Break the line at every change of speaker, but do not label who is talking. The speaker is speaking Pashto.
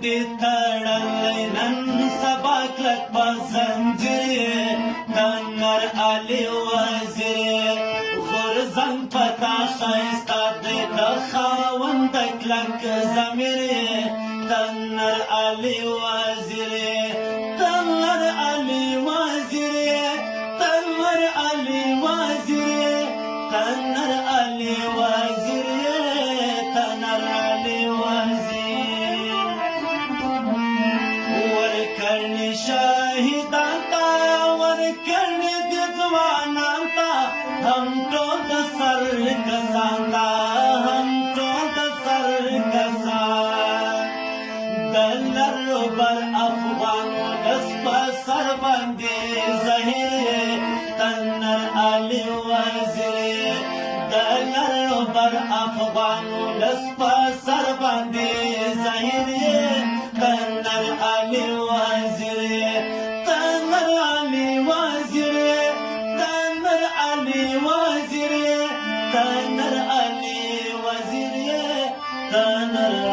باندې تړلی نن سبا کلک به زنجیر د نر علي وزیر غورځنګ په تا ښایسته دی د خاوند کلک ضمیر د نر علي وزیر د نر علي وزیر د نر علي وزیر د نر علي وزیر د نر علي وزیر ورکړنې شهیدان ته ورکړنې د ځوانان ته هم ټول د سر کسان ته هم ټول د سر کسان د لر بر افغان ولس په سر باندې زهیر د نر علي وزیر د لر بر افغان ولس په سر باندې زهیر د نر علي وزیر د نر علي وزیر د نر علي وزیر د نر علي وزیر د نر